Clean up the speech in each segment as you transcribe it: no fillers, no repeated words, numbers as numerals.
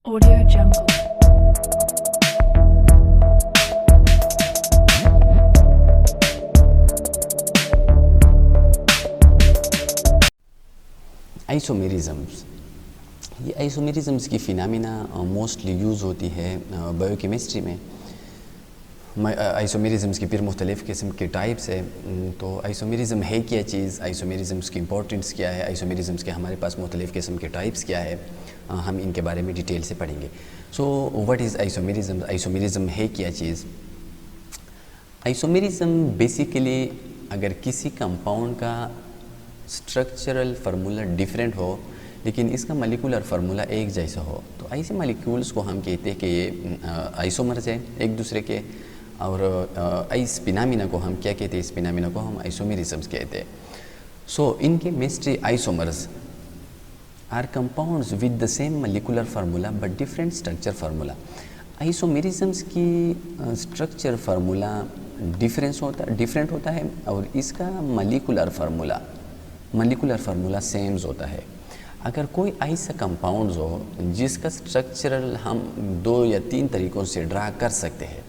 Audio Jungle. आइसोमेरिज़म्स, ये आइसोमेरिज़म्स की phenomena mostly use होती है बायोकेमिस्ट्री में। आइसोमेरिज़म्स की फिर मुख्तलिफ़ किस्म के टाइप्स है। तो आइसोमेरिज़म है क्या चीज़, आइसोमेरिज़म्स की इंपॉर्टेंस क्या है, आइसोमेरिज़म्स के हमारे पास मुख्तलिफ़ किस्म के टाइप्स क्या है, हम इनके बारे में डिटेल से पढ़ेंगे। सो व्हाट इज़ आइसोमेरिज़म, आइसोमेरिज़म है क्या चीज़। आइसोमेरिज़म बेसिकली अगर किसी कंपाउंड का स्ट्रक्चरल फार्मूला डिफरेंट हो लेकिन इसका मॉलिक्यूलर फार्मूला एक जैसा हो, तो ऐसे मॉलिक्यूल्स को हम कहते हैं कि ये आइसोमर्स है एक दूसरे के। और इस फिनोमेना को हम क्या कहते हैं, इस फिनोमेना को हम आइसोमेरिज़म्स कहते हैं। So in chemistry isomers are compounds with the same molecular formula but different structure formula. Isomerisms की स्ट्रक्चर फार्मूला डिफरेंट होता है और इसका मॉलिक्यूलर फार्मूला सेम्स होता है। अगर कोई ऐसा कंपाउंड्स हो जिसका स्ट्रक्चरल हम 2 या 3 तरीक़ों से ड्रा कर सकते हैं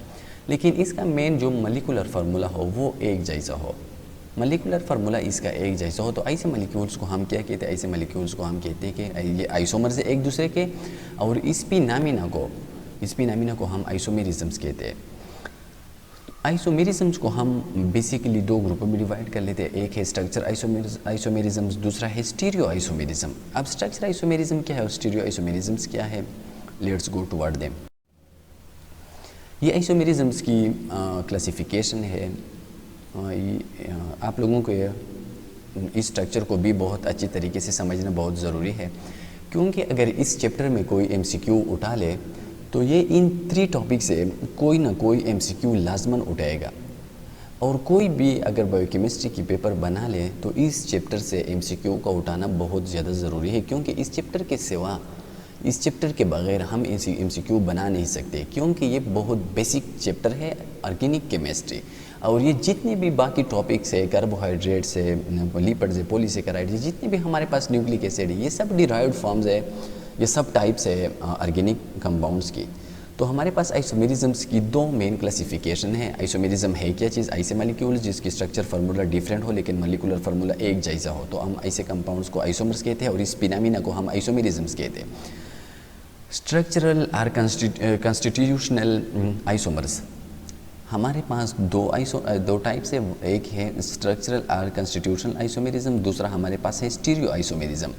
लेकिन इसका मेन जो मॉलिक्यूलर फार्मूला हो वो एक जैसा हो, मॉलिक्यूलर फार्मूला इसका एक जैसा हो, तो ऐसे मॉलिक्यूल्स को हम क्या कहते हैं, ऐसे मॉलिक्यूल्स को हम कहते हैं कि ये आइसोमर्स है एक दूसरे के। और इस फिनोमेना को हम आइसोमेरिज़म्स कहते हैं। आइसोमेरिज़म्स को हम बेसिकली 2 ग्रुपों में डिवाइड कर लेते हैं। एक है स्ट्रक्चर आइसोमेरिज़म्स, दूसरा है स्टीरियो आइसोमेरिज़म। अब स्ट्रक्चर आइसोमेरिज़म क्या है और स्टीरियो आइसोमेरिज़म्स क्या है, लेट्स गो टुवर्ड देम। ये आइसोमेरिज़म्स की क्लासिफिकेशन है। आप लोगों को इस स्ट्रक्चर को भी बहुत अच्छी तरीके से समझना बहुत ज़रूरी है, क्योंकि अगर इस चैप्टर में कोई MCQ उठा ले तो ये इन 3 टॉपिक से कोई ना कोई MCQ लाजमन उठाएगा। और कोई भी अगर बायोकेमिस्ट्री की पेपर बना ले तो इस चैप्टर से MCQ का उठाना बहुत ज़्यादा ज़रूरी है, क्योंकि इस चैप्टर के सिवा, इस चैप्टर के बगैर हम MCQ बना नहीं सकते, क्योंकि ये बहुत बेसिक चैप्टर है ऑर्गेनिक केमिस्ट्री। और ये जितने भी बाकी टॉपिक्स है, कार्बोहाइड्रेट्स है, लिपिड्स है, पॉलीसेकेराइड्स है, जितने भी हमारे पास न्यूक्लिक एसिड है, ये सब डिराइव्ड फॉर्म्स है, ये सब टाइप्स है ऑर्गेनिक कंपाउंड्स की। तो हमारे पास आइसोमेरिज़म्स की 2 मेन क्लासिफिकेशन है। आइसोमेरिज़म है क्या चीज़, ऐसे मॉलिक्यूल्स जिसकी स्ट्रक्चर फार्मूला डिफरेंट हो लेकिन मॉलिक्यूलर फार्मूला एक जैसा हो, तो हम ऐसे कंपाउंड्स को आइसोमर्स कहते हैं और इस फिनोमेना को हम आइसोमेरिज़म्स कहते हैं। स्ट्रक्चरल आर कॉन्स्टिट्यूशनल आइसोमर्स, हमारे पास 2 टाइप्स है। एक है स्ट्रक्चरल आर कॉन्स्टिट्यूशनल आइसोमेरिज़म, दूसरा हमारे पास है स्टीरियो आइसोमेरिज़म।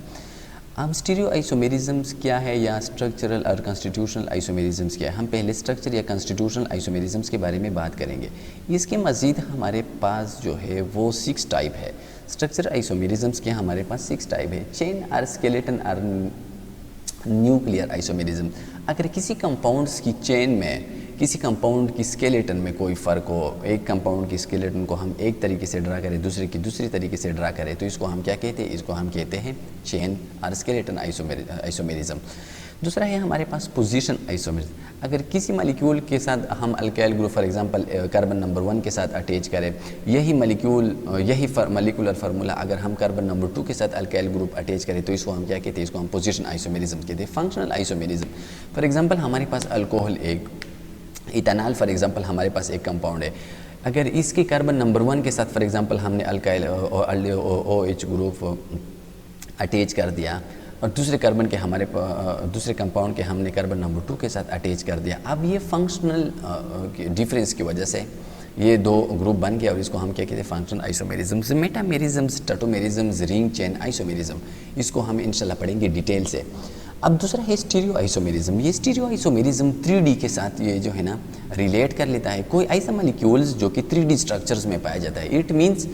अब स्टीरियो आइसोमेरिज़म्स क्या है या स्ट्रक्चरल और कॉन्स्टिट्यूशनल आइसोमेरिज़म्स क्या है, हम पहले स्ट्रक्चर या कॉन्स्टिट्यूशनल आइसोमेरिज़म्स के बारे में बात करेंगे। इसके मज़ीद हमारे पास जो है वो 6 टाइप है। स्ट्रक्चर आइसोमेरिज़म्स के हमारे पास 6 टाइप है। चेन और स्केलेटन और न्यूक्लियर आइसोमेरिज़म, अगर किसी कंपाउंड्स की चेन में, किसी कंपाउंड की स्केलेटन में कोई फ़र्क हो, एक कंपाउंड की स्केलेटन को हम एक तरीके से ड्रा करें, दूसरे की दूसरी तरीके से ड्रा करें, तो इसको हम क्या कहते हैं, इसको हम कहते हैं चेन और स्केलेटन आइसोमेरिज़म। दूसरा है हमारे पास पोजीशन आइसोमेरिज़म, अगर किसी मॉलिक्यूल के साथ हम alkyl group for example carbon number 1 के साथ अटैच करें, यही मॉलिक्यूलर फार्मूला अगर हम कार्बन नंबर 2 के साथ अल्काइल ग्रुप अटैच करें तो इसको हम क्या कहते हैं, इसको हम पोजीशन आइसोमेरिज़म कहते हैं। फंक्शनल आइसोमेरिज़म, फॉर एग्जांपल हमारे पास अल्कोहल, एक इथेनॉल फॉर एग्जांपल हमारे पास एक कंपाउंड है, अगर इसके कार्बन नंबर 1 के साथ फॉर एग्जांपल हमने अल्काइल OH ग्रुप अटैच कर दिया और दूसरे कंपाउंड के हमने कार्बन नंबर 2 के साथ अटैच कर दिया। अब ये फंक्शनल डिफरेंस की वजह से ये 2 ग्रुप बन गया और इसको हम क्या कहते हैं, फंक्शनल आइसोमेरिज़म्स। मेटामेरिज़म्स, टैटोमेरिज़म्स, रिंग चेन आइसोमेरिज़म, इसको हम इंशाल्लाह पढ़ेंगे डिटेल से। अब दूसरा है स्टीरियो आइसोमेरिज़म। ये स्टीरियो आइसोमेरिज़म 3D के साथ ये जो है ना रिलेट कर लेता है। कोई ऐसा मॉलिक्यूल्स जो कि 3D स्ट्रक्चर्स में पाया जाता है, इट मीन्स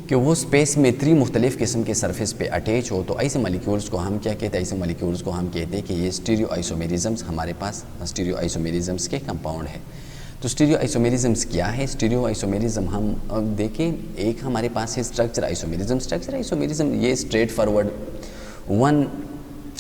कि वो स्पेस में 3 मुख्तलिफ़ किस्म के सरफेस पे अटैच हो, तो ऐसे मॉलिक्यूल्स को हम क्या कहते हैं, ऐसे मॉलिक्यूल्स को हम कहते हैं कि ये स्टीरियो आइसोमेरिज़म्स हमारे पास स्टीरियो आइसोमेरिज़म्स के कंपाउंड है। तो स्टीरियो आइसोमेरिज़म्स क्या है, स्टीरियो आइसोमेरिज़म हम अब देखें, एक हमारे पास है स्ट्रक्चर आइसोमेरिज़म। स्ट्रक्चर आइसोमेरिज़म ये स्ट्रेट फॉरवर्ड 1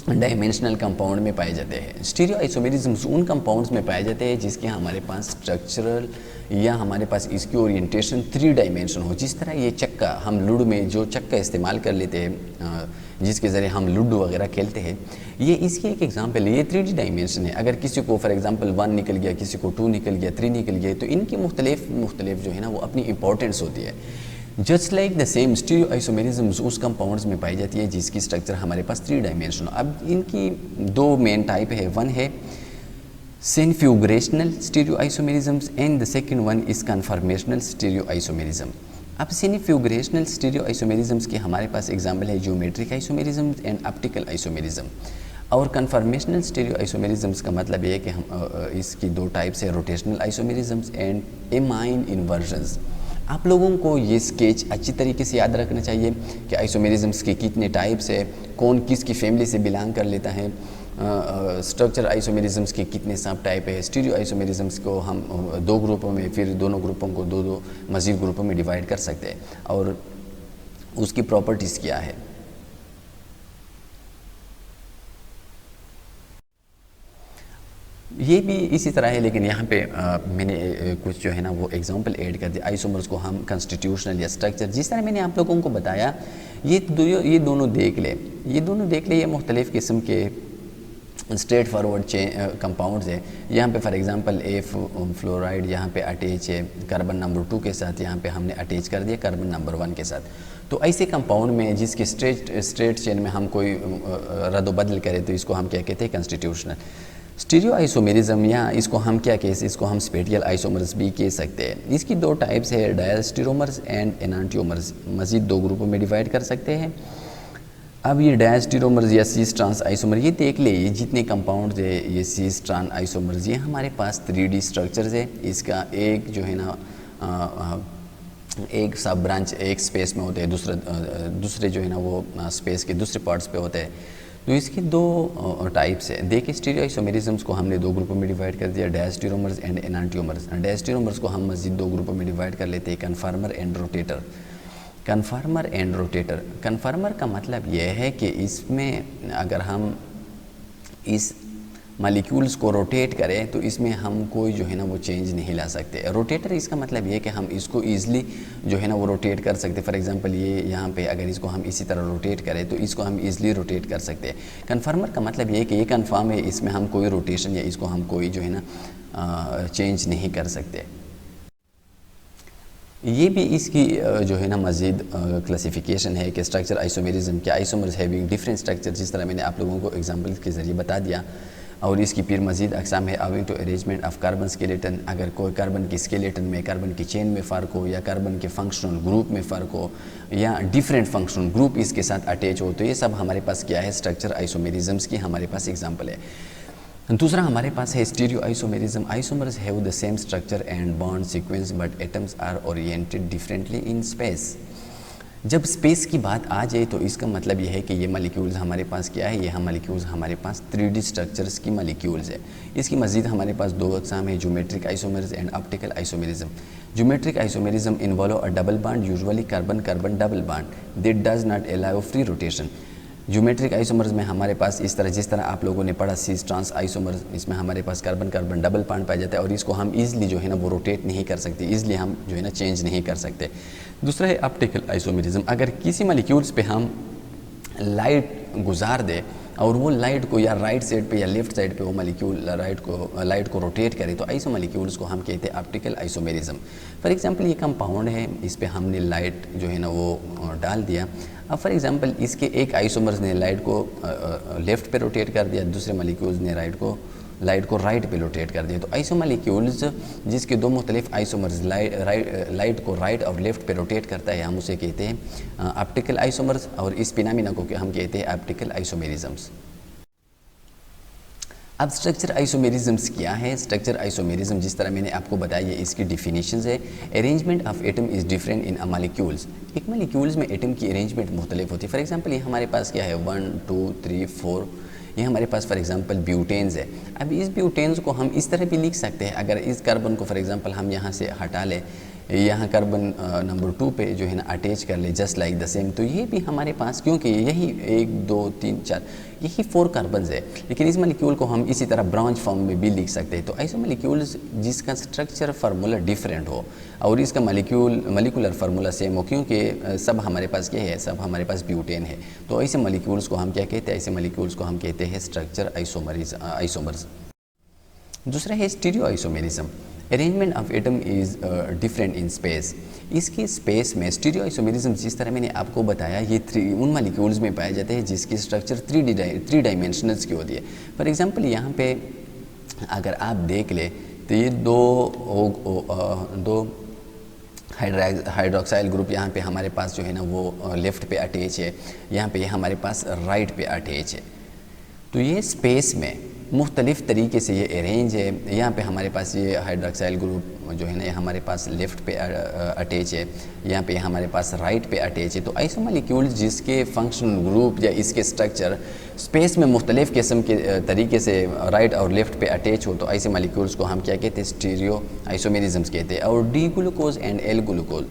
डायमेंशनल कंपाउंड में पाए जाते हैं। स्टीरियो आइसोमेरिज्म्स उन कंपाउंड्स में पाए जाते हैं जिसके हमारे पास स्ट्रक्चरल या हमारे पास इसकी ओरिएंटेशन 3 डायमेंशन हो। जिस तरह ये चक्का, हम लूडो में जो चक्का इस्तेमाल कर लेते हैं, जिसके ज़रिए हम लूडो वगैरह खेलते हैं, ये इसकी एक एग्जांपल है। ये 3D डायमेंशन है। अगर किसी को फॉर एग्जांपल 1 निकल गया, किसी को 2 निकल गया, 3 निकल गया, तो इनकी मुख्तलिफ जो है ना वो अपनी इंपॉर्टेंस होती है। Just like the same stereo isomerisms उस कंपाउंड्स में पाई जाती है जिसकी स्ट्रक्चर हमारे पास 3 डायमेंशन। अब इनकी 2 मेन टाइप है। वन है centrifugational stereo isomerisms and the second one is conformational stereo isomerism. अब सेंट्रीफ्यूगेशनल स्टीरियो आइसोमेरिज्म्स के हमारे पास एग्जाम्पल है geometric isomerism and optical isomerism. और कन्फर्मेशनल स्टीरियो आइसोमेरिज्म्स का मतलब ये है कि हम इसकी 2 टाइप्स है, रोटेशनल आइसोमेरिज्म्स एंड एमाइन इन्वर्जन्स। आप लोगों को ये स्केच अच्छी तरीके से याद रखना चाहिए कि आइसोमेरिज्म्स के कितने टाइप्स है, कौन किसकी फैमिली से बिलोंग कर लेता है, स्ट्रक्चर आइसोमेरिज्म्स के कितने सब टाइप है। स्टीरियो आइसोमेरिज्म्स को हम 2 ग्रुपों में, फिर दोनों ग्रुपों को 2 मज़ीद ग्रुपों में डिवाइड कर सकते हैं और उसकी प्रॉपर्टीज़ क्या है। ये भी इसी तरह है, लेकिन यहाँ पे मैंने कुछ जो है ना वो एग्जांपल ऐड कर दिया। आइसोमर्स को हम कॉन्स्टिट्यूशनल या स्ट्रक्चर, जिस तरह मैंने आप लोगों को बताया, ये दोनों देख ले, ये मुख्तलिफ़ किस्म के स्ट्रेट फॉरवर्ड कंपाउंड्स है। यहाँ पे फॉर एग्जांपल फ्लोराइड यहाँ पे अटैच है कार्बन नंबर 2 के साथ, यहाँ पे हमने अटैच कर दिया कार्बन नंबर 1 के साथ। तो ऐसे कंपाउंड में जिसके स्ट्रेट चेन में हम कोई रद्द-बदल करें तो इसको हम क्या कहते हैं, कॉन्स्टिट्यूशनल। स्टीरियो आइसोमेरिज्म या इसको हम क्या कह सकते हैं, इसको हम स्पेटियल आइसोमर्स भी कह सकते हैं। इसकी 2 टाइप्स है, डायस्टीरोमर्स एंड एनांटियोमर्स। मज़ीद 2 ग्रुपों में डिवाइड कर सकते हैं। अब ये डायस्टीरोमर्स या सीस ट्रांस आइसोमर, ये देख ले, ये जितने कंपाउंड्स है ये सीस ट्रांस आइसोमर्स, ये हमारे पास 3D स्ट्रक्चर्स है। इसका एक जो है ना एक सब ब्रांच एक स्पेस में होते हैं, दूसरे जो है ना वो स्पेस के दूसरे पार्ट्स पे होते हैं। तो इसकी 2 टाइप्स है। देखिए स्टीरियो आइसोमेरिज्म्स को हमने 2 ग्रुपों में डिवाइड कर दिया, डायस्टीरोमर्स एंड एनांटियोमर्स। डायस्टीरोमर्स को हम मज़ीद 2 ग्रुपों में डिवाइड कर लेते हैं, कन्फर्मर एंड रोटेटर। कन्फर्मर एंड रोटेटर, कन्फर्मर का मतलब यह है कि इसमें अगर हम इस मॉलिक्यूल्स को रोटेट करें तो इसमें हम कोई जो है ना वो चेंज नहीं ला सकते। रोटेटर इसका मतलब ये है कि हम इसको ईज़िली जो है ना वो रोटेट कर सकते। फॉर एग्जांपल ये यहाँ पे अगर इसको हम इसी तरह रोटेट करें तो इसको हम ईज़िली रोटेट कर सकते हैं। कन्फर्मर का मतलब ये है कि ये कन्फर्म है, इसमें हम कोई रोटेशन या इसको हम कोई जो है ना चेंज नहीं कर सकते। ये भी इसकी जो है ना मज़ीद क्लासिफिकेशन है कि स्ट्रक्चर आइसोमेरिज्म के आइसोमर्स हैविंग डिफरेंट स्ट्रक्चर, जिस तरह मैंने आप लोगों को एग्जांपल के ज़रिए बता दिया। और इसकी फिर मज़ीद अक़साम है, owing to arrangement of carbon skeleton. अगर कोई कार्बन की स्केलेटन में, कार्बन की चेन में फ़र्क हो, या कार्बन के फंक्शनल ग्रुप में फ़र्क हो, या डिफरेंट फंक्शनल ग्रुप इसके साथ अटैच हो, तो ये सब हमारे पास क्या है, स्ट्रक्चर आइसोमेरिज्म्स की हमारे पास एग्जाम्पल है। दूसरा हमारे पास है stereo isomerism. Isomers have the same structure and bond sequence but atoms are oriented differently in space. जब स्पेस की बात आ जाए तो इसका मतलब यह है कि ये मॉलिक्यूल्स हमारे पास क्या है, ये हम मॉलिक्यूल्स हमारे पास 3D स्ट्रक्चर्स की मॉलिक्यूल्स है। इसकी मज़ीद हमारे पास 2 अक़साम है, geometric isomers and optical isomerism. Geometric isomerism involve a double bond, usually carbon carbon double bond that does not allow free rotation. Geometric isomers में हमारे पास इस तरह, जिस तरह आप लोगों ने पढ़ा सीस ट्रांस आइसोमर्स, इसमें हमारे पास कार्बन कार्बन डबल बॉन्ड पाया जाता है और इसको हम ईज़िली जो है ना वो रोटेट नहीं कर सकते, ईज़िली हम जो है ना चेंज नहीं कर सकते। दूसरा है ऑप्टिकल आइसोमेरिज्म। अगर किसी मॉलिक्यूल्स पे हम लाइट गुजार दे और वो लाइट को या राइट साइड पे या लेफ्ट साइड पे वो मॉलिक्यूल लाइट को रोटेट करे तो ऐसे मॉलिक्यूल्स को हम कहते हैं ऑप्टिकल आइसोमेरिज्म। फॉर एग्जांपल ये कंपाउंड है, इस पे हमने लाइट जो है ना वो डाल दिया। अब फॉर एग्जांपल इसके एक आइसोमर्स ने लाइट को लेफ़्ट पे रोटेट कर दिया, दूसरे मॉलिक्यूल्स ने लाइट को राइट पे रोटेट कर दिया। तो आइसोमॉलिक्यूल्स जिसके 2 मुख्तलिफ आइसोमर्स लाइट को राइट और लेफ़्ट पे रोटेट करता है, हम उसे कहते हैं ऑप्टिकल आइसोमर्स, और इस फिनोमेना को हम कहते हैं ऑप्टिकल आइसोमेरिज्म्स। अब स्ट्रक्चर आइसोमेरिज्म्स क्या है? स्ट्रक्चर आइसोमेरिज्म जिस तरह मैंने आपको बताया, ये इसकी डिफिनीशंस है। Arrangement of atom is different in a molecules. एक मॉलिक्यूल्स में एटम की अरेंजमेंट मुख्तलिफ होती है। फॉर एग्जांपल ये हमारे पास क्या है, 1 2 3 4, ये हमारे पास फॉर एग्जांपल ब्यूटेन्स है। अब इस ब्यूटेन्स को हम इस तरह भी लिख सकते हैं, अगर इस कार्बन को फॉर एग्जांपल हम यहाँ से हटा लें, यहाँ कार्बन नंबर 2 पे जो है ना अटैच कर ले जस्ट लाइक द सेम, तो ये भी हमारे पास, क्योंकि यही 1 2 3 4 यही 4 कार्बन्स है, लेकिन इस मॉलिक्यूल को हम इसी तरह ब्रांच फॉर्म में भी लिख सकते हैं। तो ऐसे मॉलिक्यूल्स जिसका स्ट्रक्चर फार्मूला डिफरेंट हो और इसका मॉलिक्यूलर फार्मूला सेम हो, क्योंकि सब हमारे पास क्या है, सब हमारे पास ब्यूटेन है, तो ऐसे मॉलिक्यूल्स को हम क्या कहते हैं, ऐसे मॉलिक्यूल्स को हम कहते हैं स्ट्रक्चर आइसोमर्स। दूसरा है stereo isomerism. Arrangement of atom is different in space. इसकी स्पेस में स्टीरियो आइसोमेरिज्म जिस तरह मैंने आपको बताया, ये उन मॉलिक्यूल्स में पाए जाते हैं जिसकी स्ट्रक्चर थ्री डायमेंशनल्स की होती है। फॉर एग्जांपल यहाँ पे अगर आप देख ले तो ये दो हाइड्रोक्साइल ग्रुप यहाँ पे हमारे पास जो है ना वो लेफ़्ट पे अटैच है, यहाँ पे हमारे पास राइट पे अटैच है। तो ये स्पेस में मुख्तलिफ़ तरीके से ये अरेंज है। यहाँ पे हमारे पास ये हाइड्रोक्साइल ग्रुप जो है ना ये हमारे पास लेफ़्ट पे अटैच है, यहाँ पे हमारे पास राइट पे अटैच है। तो ऐसे मॉलिक्यूल्स जिसके फंक्शनल ग्रुप या इसके स्ट्रक्चर स्पेस में मुख्तलिफ़ किस्म के तरीके से राइट और लेफ़्ट पे अटैच हो, तो ऐसे मॉलिक्यूल्स को हम क्या कहते हैं, स्टीरियो आइसोमेरिज्म्स कहते हैं। और D glucose and L glucose,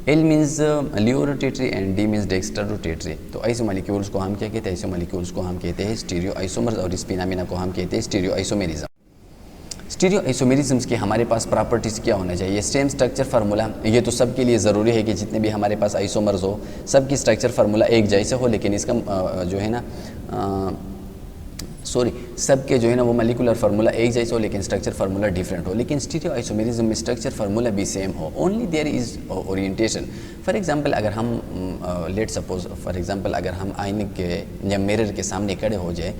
L means laevo rotatory and D means dexter rotatory, तो ऐसे मॉलिक्यूल्स को हम क्या कहते हैं, ऐसे मॉलिक्यूल्स को हम कहते हैं स्टीरियो आइसोमर्स, और इस फिनोमेना को हम कहते हैं स्टीरियो आइसोमेरिज्म। स्टीरियो आइसोमेरिज्म्स की हमारे पास प्रॉपर्टीज़ क्या होना चाहिए, सेम स्ट्रक्चर फार्मूला, ये तो सबके लिए ज़रूरी है कि जितने भी हमारे पास आइसोमर्स हो सबकी स्ट्रक्चर फार्मूला एक जैसे हो, लेकिन इसका जो है ना सबके जो है ना वो मॉलिक्यूलर फार्मूला एक जैसा हो लेकिन स्ट्रक्चर फार्मूला डिफरेंट हो। लेकिन स्टीरियो आइसोमेरिज्म में स्ट्रक्चर फार्मूला भी सेम हो, only there is orientation. For example अगर हम लेट सपोज फॉर एग्जांपल अगर हम आईने के या मिरर के सामने खड़े हो जाए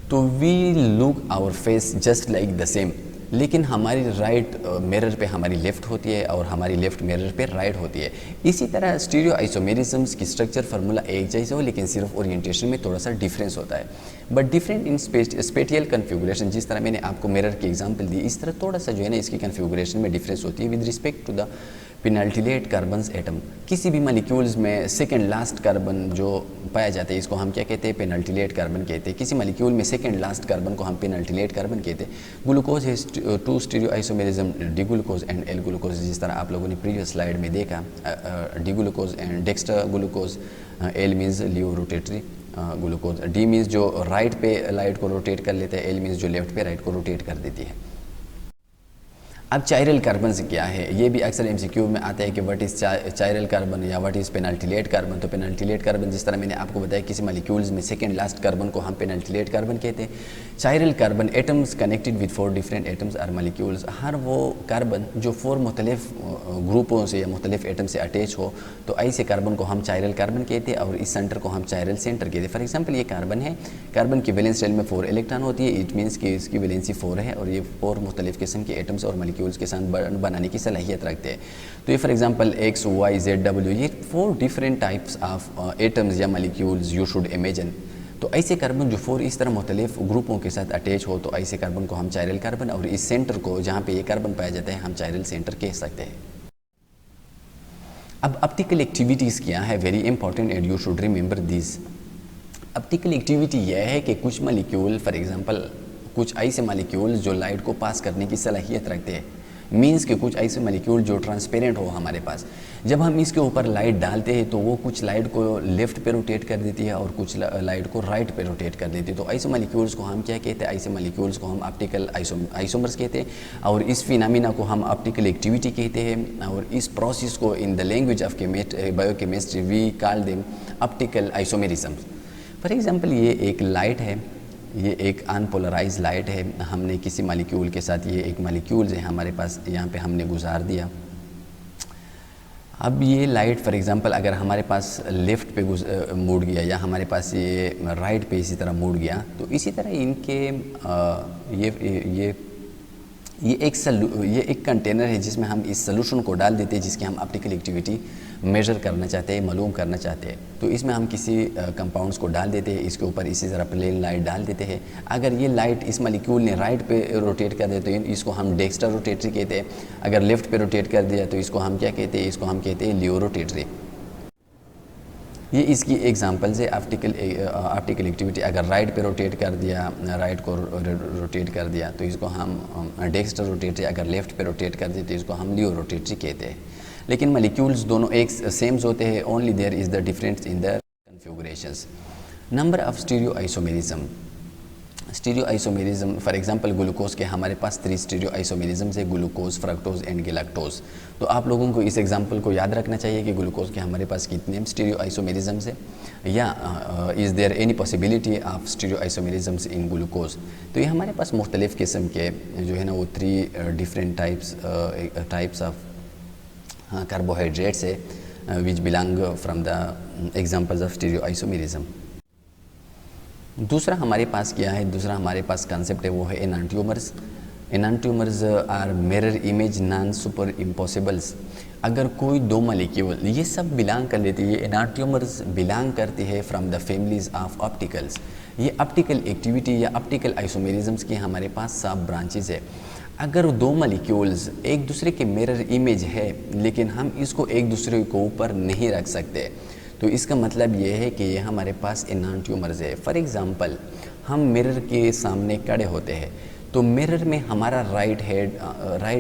तो we look our face just like the same, लेकिन हमारी राइट मिरर पे हमारी लेफ़्ट होती है और हमारी लेफ़्ट मिरर पे राइट होती है। इसी तरह स्टीरियो आइसोमेरिज्म्स की स्ट्रक्चर फार्मूला एक जैसा हो लेकिन सिर्फ ओरिएंटेशन में थोड़ा सा डिफरेंस होता है, but different in spatial configuration. जिस तरह मैंने आपको मिरर की एग्जांपल दी, इस तरह थोड़ा सा जो है ना इसकी कन्फिगुरेशन में डिफरेंस होती है with respect to the penultimate carbons atom. किसी भी मॉलिक्यूल्स में सेकेंड लास्ट कार्बन जो पाया जाता है इसको हम क्या कहते हैं, पेनल्टिलेट कार्बन कहते हैं। किसी मॉलिक्यूल में सेकेंड लास्ट कार्बन को हम पेनल्टिलेट कार्बन कहते हैं। ग्लूकोज है two stereo isomerism D glucose and L glucose, जिस तरह आप लोगों ने प्रीवियस स्लाइड में देखा, D glucose and dexter glucose, L means laevo rotatory glucose, D means जो राइट पे लाइट को रोटेट कर लेता है, एल मीन्स जो लेफ्ट पे राइट को रोटेट कर देती है। अब चायरल कार्बन क्या है, ये भी अक्सर एमसीक्यू में आता है कि व्हाट इज़ चायरल कार्बन या व्हाट इज़ पेनल्टिलेट कार्बन। तो पेनल्टिलेट कार्बन जिस तरह मैंने आपको बताया किसी मॉलिक्यूल्स में सेकेंड लास्ट कार्बन को हम पेनल्टिलेट कार्बन कहते हैं। Chiral carbon atoms connected with 4 different atoms or molecules, हर वो कार्बन जो 4 मुख्तलिफ ग्रुपों से या मुख्तलिफ एटम से अटैच हो, तो ऐसे कार्बन को हम चायरल कार्बन कहते हैं और इस सेंटर को हम चायरल सेंटर कहते हैं। फॉर एग्जाम्पल ये कार्बन है, कार्बन की वैलेंस शेल में 4 इलेक्ट्रॉन होती है, इट मीन्स कि इसकी वैलेंसी 4 है और ये 4 मुख्तलिफ किस्म के एटम्स और मॉलिक्यूल्स के साथ बनाने की सलाहियत रखते हैं। तो ये for example X Y Z W, ये 4 डिफरेंट टाइप्स ऑफ एटम्स या मॉलिक्यूल्स यू शुड इमेजिन। तो ऐसे कार्बन जो 4 इस तरह मुख्तलिफ ग्रुपों के साथ अटैच हो, तो ऐसे कार्बन को हम चायरल कार्बन, और इस सेंटर को जहाँ पे ये कार्बन पाया जाता है हम चायरल सेंटर कह सकते हैं। अब ऑप्टिकल एक्टिविटीज़ क्या है, very important and you should remember this. Optical activity यह है कि कुछ मॉलिक्यूल फॉर एग्जांपल कुछ ऐसे मॉलिक्यूल जो लाइट को पास करने की सलाहियत रखते हैं, मीन्स कि कुछ ऐसे मॉलिक्यूल जो ट्रांसपेरेंट हो हमारे पास, जब हम इसके ऊपर लाइट डालते हैं तो वो कुछ लाइट को लेफ़्ट पे रोटेट कर देती है और कुछ लाइट को राइट पे रोटेट कर देती है। तो ऐसे मॉलिक्यूल्स को हम क्या कहते हैं, ऐसे मॉलिक्यूल्स को हम ऑप्टिकल आइसोमर्स कहते हैं और इस फिनोमेना को हम ऑप्टिकल एक्टिविटी कहते हैं। और इस प्रोसेस को in the language of biochemistry we call them optical isomerism. For example ये एक लाइट है, ये एक अनपोलराइज लाइट है, हमने किसी मॉलिक्यूल के साथ, ये एक मॉलिक्यूल है हमारे पास, यहाँ पे हमने गुजार दिया। अब ये लाइट फॉर एग्जांपल अगर हमारे पास लेफ़्ट पे मुड़ गया या हमारे पास ये राइट पे इसी तरह मुड़ गया, तो इसी तरह इनके ये एक कंटेनर है जिसमें हम इस सोल्यूशन को डाल देते हैं जिसकी हम ऑप्टिकल एक्टिविटी मेजर करना चाहते हैं, मालूम करना चाहते हैं। तो इसमें हम किसी कंपाउंड्स को डाल देते हैं, इसके ऊपर इसी तरह प्लेन लाइट डाल देते हैं। अगर ये लाइट इस मॉलिक्यूल ने राइट पे रोटेट कर दिया तो इसको हम डेक्स्टर रोटेटरी कहते हैं, अगर लेफ़्ट पे रोटेट कर दिया तो इसको हम क्या कहते हैं, इसको हम कहते हैं लियो रोटेटरी। ये इसकी एग्जांपल्स है ऑप्टिकल एक्टिविटी। अगर राइट पे रोटेट कर दिया, राइट को रोटेट कर दिया तो इसको हम डेक्स्टर रोटेटरी, अगर लेफ़्ट पे रोटेट कर दिया तो इसको हम लियो रोटेटरी कहते हैं। लेकिन मॉलिक्यूल्स दोनों एक सेम होते हैं, only there is the difference in the configurations. Number of stereo isomerism, stereo isomerism for example glucose के हमारे पास 3 स्टीरियो आइसोमेरिज्म्स है, ग्लूकोज, फ्रक्टोज एंड गैलेक्टोज। तो आप लोगों को इस एग्जांपल को याद रखना चाहिए कि ग्लूकोज के हमारे पास कितने स्टीरियो आइसोमेरिज्म्स है, या is there any possibility of stereo isomerisms in glucose. तो ये हमारे पास मुख्तलिफ़ किस्म के जो है ना वो 3 डिफरेंट टाइप्स ऑफ कार्बोहाइड्रेट्स है which belong from the examples of stereo isomerism. दूसरा हमारे पास क्या है, दूसरा हमारे पास कॉन्सेप्ट है वो है enantiomers. Enantiomers are mirror image non super impossibles. अगर कोई 2 मॉलिक्यूल ये सब बिलोंग कर लेती है, एनांटियोमर्स बिलोंग करती है from the families of opticals. ये ऑप्टिकल एक्टिविटी या ऑप्टिकल आइसोमेरिज्म्स की हमारे पास सब ब्रांचेज है। अगर 2 मॉलिक्यूल्स एक दूसरे के मिरर इमेज है लेकिन हम इसको एक दूसरे के ऊपर नहीं रख सकते, तो इसका मतलब ये है कि ये हमारे पास एनांटियोमर्स है। फॉर एग्ज़ाम्पल हम मिरर के सामने खड़े होते हैं, तो मिरर में हमारा राइट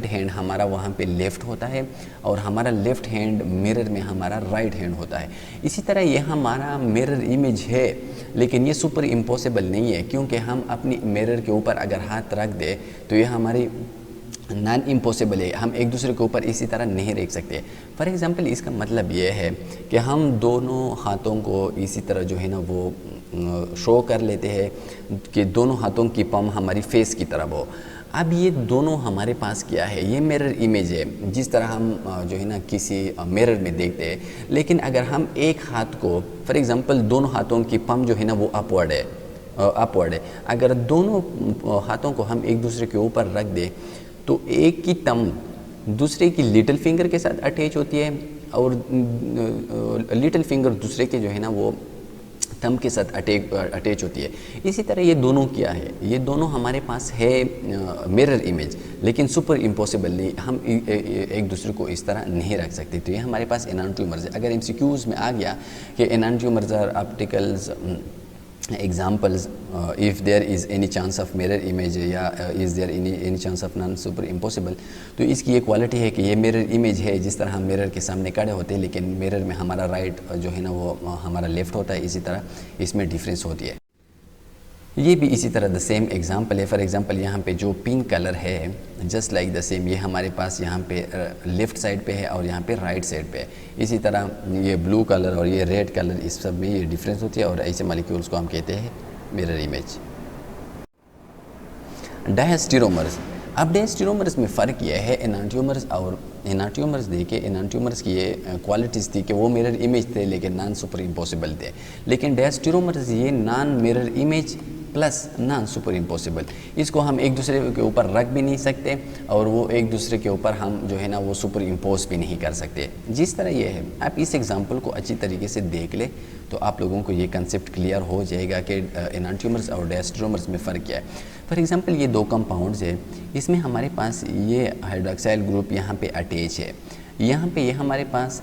हैंड हमारा वहाँ पे लेफ़्ट होता है और हमारा लेफ़्ट हैंड मिरर में हमारा राइट हैंड होता है। इसी तरह ये हमारा मिरर इमेज है, लेकिन ये सुपर इम्पॉसिबल नहीं है, क्योंकि हम अपनी मिरर के ऊपर अगर हाथ रख दे तो ये हमारी नॉन इम्पॉसिबल है, हम एक दूसरे के ऊपर इसी तरह नहीं रख सकते। फॉर एग्ज़ाम्पल इसका मतलब ये है कि हम दोनों हाथों को इसी तरह जो है ना वो शो कर लेते हैं कि दोनों हाथों की पम हमारी फेस की तरफ हो। अब ये दोनों हमारे पास क्या है, ये मिरर इमेज है, जिस तरह हम जो है ना किसी मिरर में देखते हैं। लेकिन अगर हम एक हाथ को फॉर एग्ज़ाम्पल दोनों हाथों की पम जो है ना वो अपवर्ड है, अगर दोनों हाथों को हम एक दूसरे के ऊपर रख दें तो एक की तम दूसरे की लिटिल फिंगर के साथ अटैच होती है और लिटिल फिंगर दूसरे के जो है ना वो थंब के साथ अटैच होती है। इसी तरह ये दोनों क्या है, ये दोनों हमारे पास है मिरर इमेज, लेकिन सुपर इम्पॉसिबल नहीं, हम एक दूसरे को इस तरह नहीं रख सकते। तो ये हमारे पास एनांटियोमर्स है। अगर एमसीक्यूज में आ गया कि enantiomers are opticals examples if there is any chance of mirror image या is there any chance of non super impossible, तो इसकी ये क्वालिटी है कि ये मिरर इमेज है। जिस तरह हम मिरर के सामने खड़े होते हैं लेकिन मिरर में हमारा राइट जो है ना वो हमारा लेफ़्ट होता है, इसी तरह इसमें डिफरेंस होती है। ये भी इसी तरह द सेम एग्जांपल है। फॉर एग्जांपल यहाँ पे जो पिंक कलर है जस्ट लाइक द सेम, ये हमारे पास यहाँ पे लेफ़्ट साइड पे है और यहाँ पे राइट साइड पे है। इसी तरह ये ब्लू कलर और ये रेड कलर, इस सब में ये डिफरेंस होती है और ऐसे मॉलिक्यूल्स को हम कहते हैं मिरर इमेज। डायस्टेरोमर्स, अब डायस्टेरोमर्स में फ़र्क यह है एनांटियोमर्स और एनांटियोमर्स देखिए, एनांटियोमर्स की ये क्वालिटीज़ थी कि वो मिरर इमेज थे लेकिन नॉन सुपर इम्पॉसिबल थे, लेकिन डायस्टेरोमर्स ये non mirror image plus non super impossible, इसको हम एक दूसरे के ऊपर रख भी नहीं सकते और वो एक दूसरे के ऊपर हम जो है ना वो सुपर इम्पोज भी नहीं कर सकते। जिस तरह ये है, आप इस एग्जांपल को अच्छी तरीके से देख ले तो आप लोगों को ये कंसेप्ट क्लियर हो जाएगा कि एनांटियोमर्स और डायस्टेरोमर्स में फ़र्क क्या है। फॉर एग्जांपल ये 2 कंपाउंड्स है, इसमें हमारे पास ये हाइड्रोक्साइल ग्रुप यहाँ पे अटैच है, यहाँ पे ये हमारे पास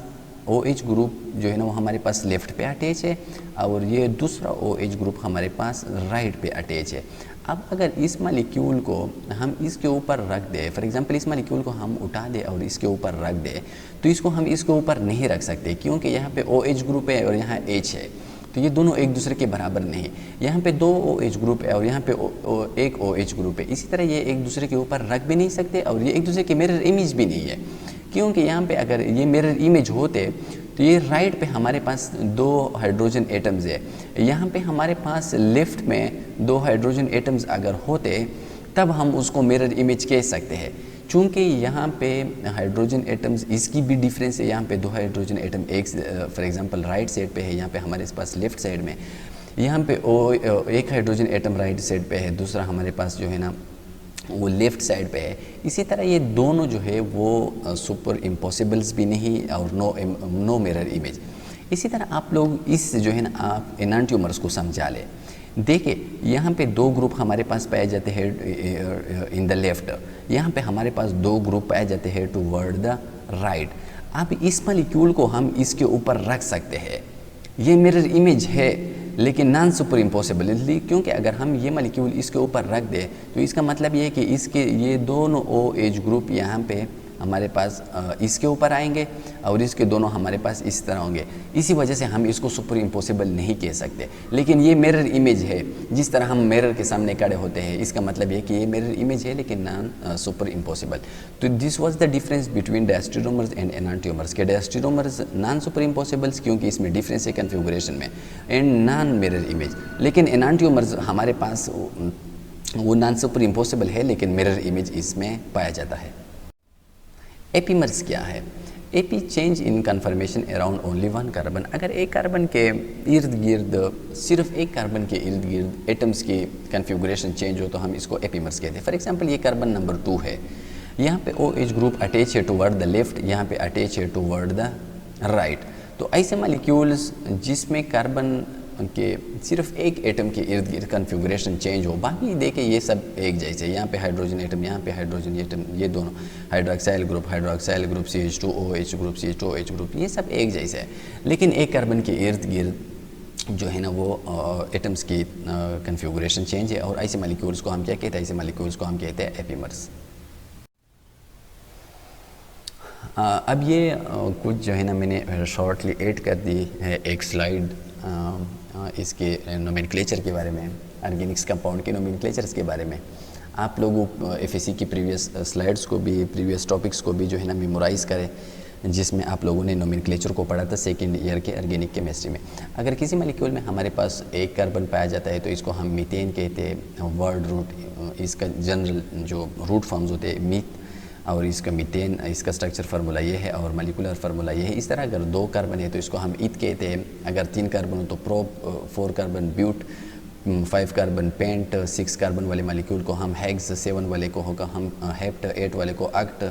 OH ग्रुप जो है ना वो हमारे पास लेफ़्ट पे अटैच है और ये दूसरा OH ग्रुप हमारे पास राइट पे अटैच है। अब अगर इस मॉलिक्यूल को हम इसके ऊपर रख दें, फॉर एग्जांपल इस मॉलिक्यूल को हम उठा दें और इसके ऊपर रख दें, तो इसको हम इसके ऊपर नहीं रख सकते क्योंकि यहाँ पे OH ग्रुप है और यहाँ H है, तो ये दोनों एक दूसरे के बराबर नहीं। यहाँ पे 2 OH ग्रुप है और यहाँ पे एक OH ग्रुप है, इसी तरह ये एक दूसरे के ऊपर रख भी नहीं सकते और ये एक दूसरे के मिरर इमेज भी नहीं है, क्योंकि यहाँ पे अगर ये मिरर इमेज होते तो ये राइट पे हमारे पास 2 हाइड्रोजन एटम्स है, यहाँ पे हमारे पास लेफ़्ट में 2 हाइड्रोजन एटम्स अगर होते तब हम उसको मिरर इमेज कह सकते हैं। चूँकि यहाँ पे हाइड्रोजन एटम्स इसकी भी डिफरेंस है, यहाँ पे 2 हाइड्रोजन एटम एक फॉर एग्जांपल राइट साइड पे है, यहाँ पे हमारे पास लेफ़्ट साइड में, यहाँ पे एक हाइड्रोजन एटम राइट साइड पे है, दूसरा हमारे पास जो है ना वो लेफ़्ट साइड पे है। इसी तरह ये दोनों जो है वो सुपर इम्पॉसिबल्स भी नहीं और नो मिरर इमेज। इसी तरह आप लोग इस जो है ना आप एनांटियोमर्स को समझा लें। देखिए यहाँ पे 2 ग्रुप हमारे पास पाए जाते हैं इन द लेफ़्ट, यहाँ पे हमारे पास 2 ग्रुप पाए जाते हैं टुवर्ड द राइट। अब इस मॉलिक्यूल को हम इसके ऊपर रख सकते हैं, ये मिरर इमेज है लेकिन नॉन सुपर इम्पॉसिबल, इसलिए क्योंकि अगर हम ये मॉलिक्यूल इसके ऊपर रख दें तो इसका मतलब ये है कि इसके ये दोनों OH ग्रुप यहाँ पे हमारे पास इसके ऊपर आएंगे और इसके दोनों हमारे पास इस तरह होंगे। इसी वजह से हम इसको सुपर इम्पॉसिबल नहीं कह सकते। लेकिन ये मिरर इमेज है, जिस तरह हम मिरर के सामने खड़े होते हैं, इसका मतलब ये कि ये मिरर इमेज है लेकिन नॉन सुपर इम्पॉसिबल। तो this was the difference between diastereomers and enantiomers के डायस्टेरोमर्स नॉन सुपर इम्पॉसिबल्स क्योंकि इसमें डिफरेंस है कन्फिगुरेशन में, एंड नॉन मिरर इमेज। लेकिन एनांटियोमर्स हमारे पास वो नॉन सुपर इम्पॉसिबल है लेकिन मिरर इमेज इसमें पाया जाता है। एपीमर्स क्या है? Epi change in conformation around only one carbon. अगर एक कार्बन के इर्द गिर्द, सिर्फ एक कार्बन के इर्द गिर्द एटम्स की कन्फिगुरेशन चेंज हो तो हम इसको एपीमर्स कहते हैं। फॉर एग्जांपल ये कार्बन नंबर 2 है, यहाँ पे OH ग्रुप अटैच है टुवर्ड द लेफ्ट, यहाँ पे अटैच है टुवर्ड द राइट। तो ऐसे मॉलिक्यूल्स जिसमें कार्बन के सिर्फ एक एटम के इर्द गिर्द कन्फिगुरेशन चेंज हो, बाकी देखें ये सब एक जैसे, यहाँ पे हाइड्रोजन एटम, यहाँ पे हाइड्रोजन एटम, ये दोनों hydroxyl group CH2OH group CH2OH group, ये सब एक जैसे है। लेकिन एक कार्बन के इर्द गिर्द जो है ना वो एटम्स की कन्फिगुरेशन चेंज है, और ऐसे मॉलिक्यूल्स को हम क्या कहते हैं? ऐसे मॉलिक्यूल्स को हम कहते हैं एपीमर्स। अब ये कुछ जो है ना मैंने शॉर्टली ऐड कर दी है एक स्लाइड इसके नोमेनक्लेचर के बारे में, ऑर्गेनिक्स कंपाउंड के नोमेनक्लेचर्स के बारे में। आप लोग एफएससी की प्रीवियस स्लाइड्स को भी, प्रीवियस टॉपिक्स को भी जो है ना मेमोराइज़ करें, जिसमें आप लोगों ने नोमेनक्लेचर को पढ़ा था सेकेंड ईयर के ऑर्गेनिक केमिस्ट्री में। अगर किसी मॉलिक्यूल में हमारे पास एक कार्बन पाया जाता है तो इसको हम मीथेन कहते हैं। वर्ड रूट इसका जनरल जो रूट फॉर्म्स होते हैं मीथ, और इसका मीथेन, इसका स्ट्रक्चर फार्मूला ये है और मॉलिक्यूलर फार्मूला ये है। इस तरह अगर 2 कार्बन है तो इसको हम ईथ कहते हैं। अगर 3 कार्बन हो तो prop, 4 carbon but, 5 carbon pent, 6 carbon वाले मॉलिक्यूल को हम हेक्स, 7 वाले को होगा हम हेप्ट, 8 वाले को अक्ट,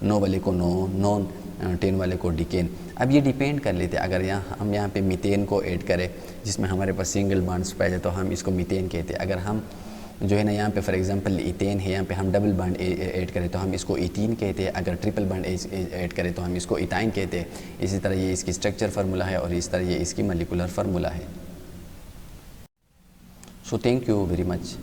9 वाले को नॉन, 10 वाले को डिकेन। अब ये डिपेंड कर लेते हैं, अगर हम यहाँ पे मीथेन को ऐड करें जिसमें हमारे पास सिंगल बॉन्ड्स पाए जाए तो हम इसको मीथेन कहते हैं। अगर हम जो है ना यहाँ पे फॉर एग्जांपल इथेन है, यहाँ पे हम डबल बॉन्ड ऐड करें तो हम इसको इथीन कहते हैं। अगर ट्रिपल बॉन्ड ऐड करें तो हम इसको इथाइन कहते हैं। इसी तरह ये इसकी स्ट्रक्चर फार्मूला है और इस तरह ये इसकी मॉलिक्यूलर फार्मूला है। So thank you very much.